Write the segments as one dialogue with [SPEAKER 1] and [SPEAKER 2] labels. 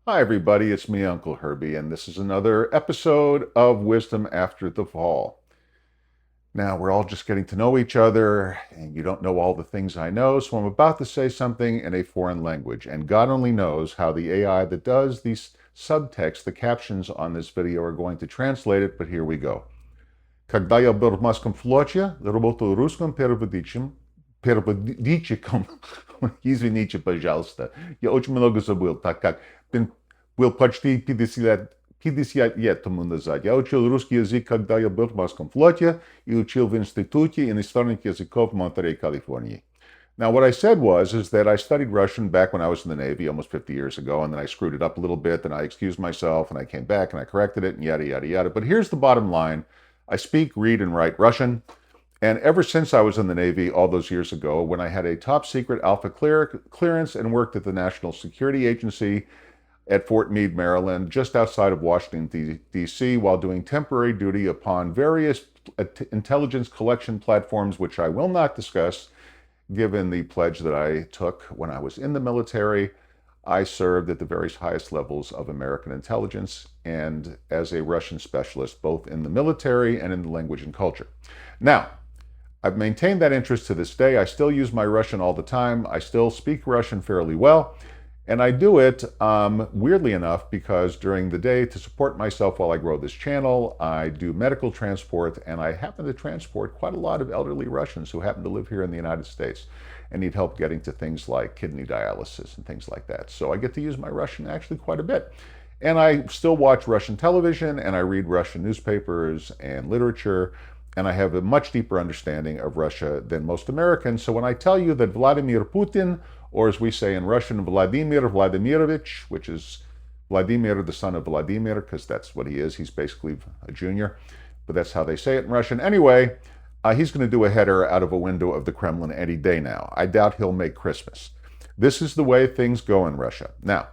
[SPEAKER 1] Hi, everybody. It's me, Uncle Herbie, and this is another episode of Wisdom After the Fall. Now, we're all just getting to know each other, and you don't know all the things I know, so I'm about to say something in a foreign language, and God only knows how the AI that does these subtext, the captions on this video, are going to translate it, but here we go. Когда я был в морском флоте, работал русским переводчиком. Извините, пожалуйста. Я очень много забыл, так как был почти 50 лет тому назад. Я учил русский язык, когда я был в морском флоте, и учил в Институте иностранных языков в Монтерей, California. Now, what I said is that I studied Russian back when I was in the Navy almost 50 years ago, and then I screwed it up a little bit, and I excused myself, and I came back, and I corrected it, and yada, yada, yada. But here's the bottom line. I speak, read, and write Russian. And ever since I was in the Navy all those years ago, when I had a top secret alpha clearance and worked at the National Security Agency at Fort Meade, Maryland, just outside of Washington, D.C., while doing temporary duty upon various intelligence collection platforms, which I will not discuss, given the pledge that I took when I was in the military. I served at the various highest levels of American intelligence and as a Russian specialist, both in the military and in the language and culture. Now, I've maintained that interest to this day. I still use my Russian all the time. I still speak Russian fairly well. And I do it, weirdly enough, because during the day, to support myself while I grow this channel, I do medical transport, and I happen to transport quite a lot of elderly Russians who happen to live here in the United States and need help getting to things like kidney dialysis and things like that. So I get to use my Russian actually quite a bit. And I still watch Russian television, and I read Russian newspapers and literature, and I have a much deeper understanding of Russia than most Americans. So when I tell you that Vladimir Putin, or as we say in Russian, Vladimir Vladimirovich, which is Vladimir, the son of Vladimir, because that's what he is. He's basically a junior, but that's how they say it in Russian. Anyway, he's going to do a header out of a window of the Kremlin any day now. I doubt he'll make Christmas. This is the way things go in Russia. Now,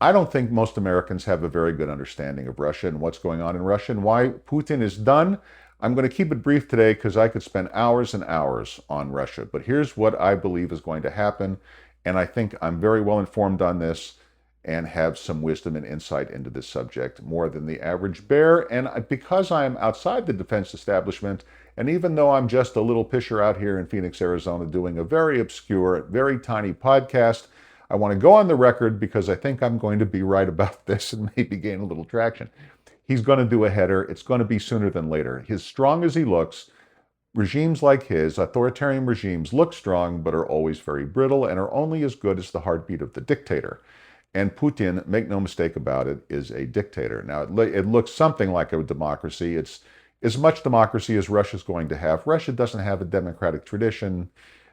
[SPEAKER 1] I don't think most Americans have a very good understanding of Russia and what's going on in Russia and why Putin is done. I'm going to keep it brief today because I could spend hours and hours on Russia. But here's what I believe is going to happen. And I think I'm very well informed on this and have some wisdom and insight into this subject more than the average bear. And because I am outside the defense establishment, and even though I'm just a little pisher out here in Phoenix, Arizona, doing a very obscure, very tiny podcast, I want to go on the record because I think I'm going to be right about this and maybe gain a little traction. He's going to do a header. It's going to be sooner than later. As strong as he looks, regimes like his, authoritarian regimes, look strong but are always very brittle and are only as good as the heartbeat of the dictator. And Putin, make no mistake about it, is a dictator. Now, it looks something like a democracy. It's as much democracy as Russia's going to have. Russia doesn't have a democratic tradition.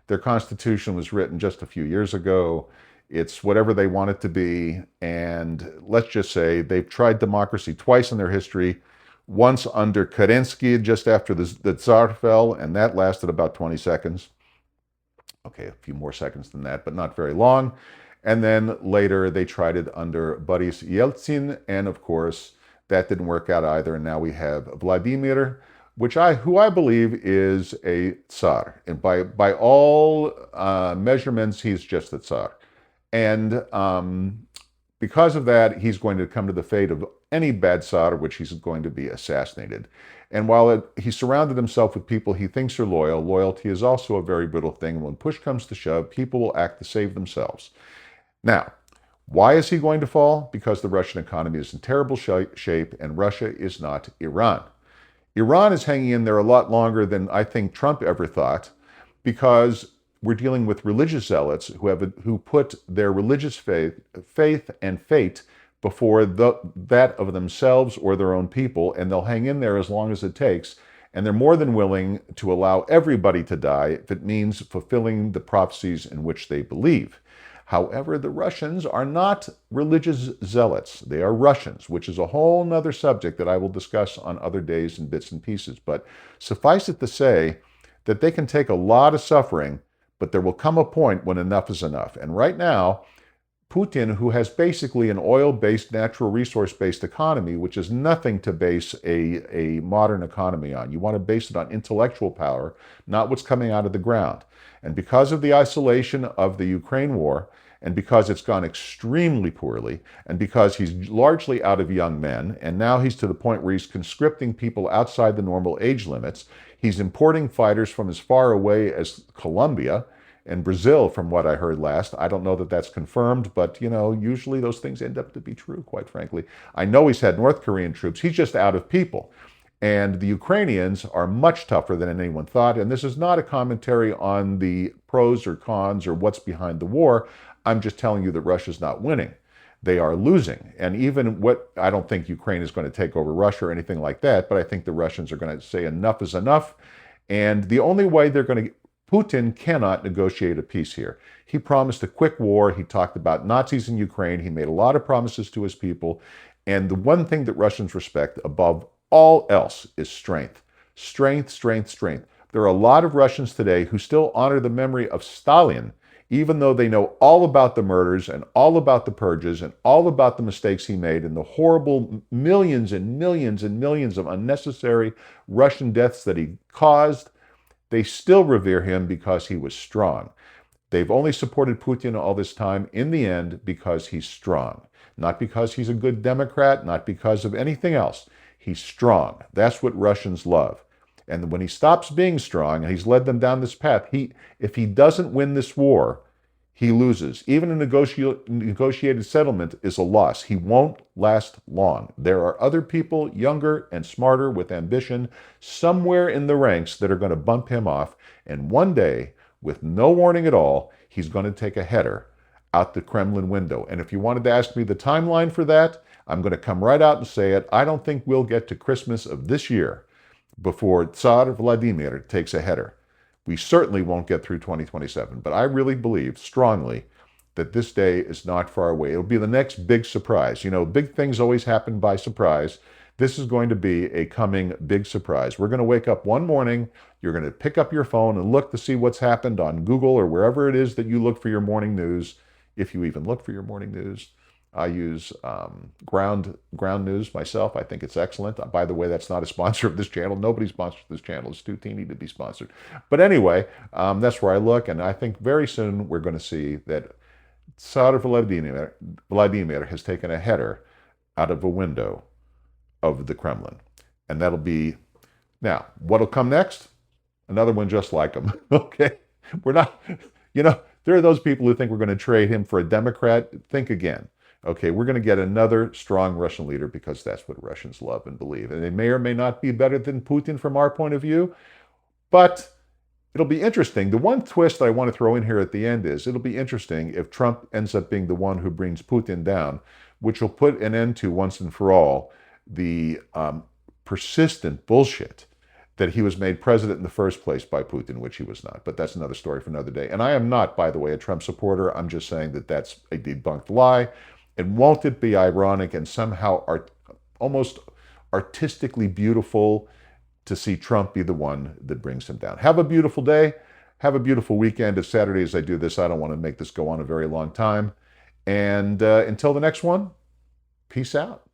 [SPEAKER 1] Their constitution was written just a few years ago. It's whatever they want it to be. And let's just say they've tried democracy twice in their history. Once under Kerensky, just after the Tsar fell, and that lasted about 20 seconds. Okay, a few more seconds than that, but not very long. And then later they tried it under Boris Yeltsin, and of course that didn't work out either. And now we have Vladimir, who I believe is a Tsar, and by all measurements, he's just a Tsar. And because of that, he's going to come to the fate of any bad Tsar, which he's going to be assassinated. And while he surrounded himself with people he thinks are loyal, loyalty is also a very brittle thing. When push comes to shove, people will act to save themselves. Now, why is he going to fall? Because the Russian economy is in terrible shape, and Russia is not Iran. Iran is hanging in there a lot longer than I think Trump ever thought, because we're dealing with religious zealots who put their religious faith and fate before that of themselves or their own people, and they'll hang in there as long as it takes. And they're more than willing to allow everybody to die if it means fulfilling the prophecies in which they believe. However, the Russians are not religious zealots. They are Russians, which is a whole nother subject that I will discuss on other days in bits and pieces. But suffice it to say that they can take a lot of suffering, but there will come a point when enough is enough. And right now, Putin, who has basically an oil-based, natural resource-based economy, which is nothing to base a modern economy on. You want to base it on intellectual power, not what's coming out of the ground. And because of the isolation of the Ukraine war, and because it's gone extremely poorly, and because he's largely out of young men, and now he's to the point where he's conscripting people outside the normal age limits. He's importing fighters from as far away as Colombia and Brazil, from what I heard last. I don't know that that's confirmed, but usually those things end up to be true, quite frankly. I know he's had North Korean troops. He's just out of people. And the Ukrainians are much tougher than anyone thought. And this is not a commentary on the pros or cons or what's behind the war. I'm just telling you that Russia's not winning. They are losing. And I don't think Ukraine is going to take over Russia or anything like that, but I think the Russians are going to say enough is enough. And the only way Putin cannot negotiate a peace here. He promised a quick war. He talked about Nazis in Ukraine. He made a lot of promises to his people. And the one thing that Russians respect above all else is strength. Strength, strength, strength. There are a lot of Russians today who still honor the memory of Stalin, even though they know all about the murders and all about the purges and all about the mistakes he made and the horrible millions and millions and millions of unnecessary Russian deaths that he caused. They still revere him because he was strong. They've only supported Putin all this time, in the end, because he's strong. Not because he's a good Democrat, not because of anything else. He's strong. That's what Russians love. And when he stops being strong, and he's led them down this path, if he doesn't win this war, he loses. Even a negotiated settlement is a loss. He won't last long. There are other people, younger and smarter, with ambition, somewhere in the ranks that are going to bump him off. And one day, with no warning at all, he's going to take a header out the Kremlin window. And if you wanted to ask me the timeline for that, I'm going to come right out and say it. I don't think we'll get to Christmas of this year before Tsar Vladimir takes a header. We certainly won't get through 2027, but I really believe strongly that this day is not far away. It'll be the next big surprise. Big things always happen by surprise. This is going to be a coming big surprise. We're going to wake up one morning, you're going to pick up your phone and look to see what's happened on Google or wherever it is that you look for your morning news, if you even look for your morning news. I use ground news myself. I think it's excellent. By the way, that's not a sponsor of this channel. Nobody sponsors this channel. It's too teeny to be sponsored. But anyway, that's where I look. And I think very soon we're going to see that Tsar Vladimir has taken a header out of a window of the Kremlin. And that'll be, now, what'll come next? Another one just like him. Okay? We're not, there are those people who think we're going to trade him for a Democrat. Think again. Okay, we're going to get another strong Russian leader because that's what Russians love and believe. And they may or may not be better than Putin from our point of view, but it'll be interesting. The one twist I want to throw in here at the end is it'll be interesting if Trump ends up being the one who brings Putin down, which will put an end to, once and for all, the persistent bullshit that he was made president in the first place by Putin, which he was not. But that's another story for another day. And I am not, by the way, a Trump supporter. I'm just saying that that's a debunked lie. And won't it be ironic and somehow almost artistically beautiful to see Trump be the one that brings him down? Have a beautiful day. Have a beautiful weekend. It's Saturday as I do this. I don't want to make this go on a very long time. And until the next one, peace out.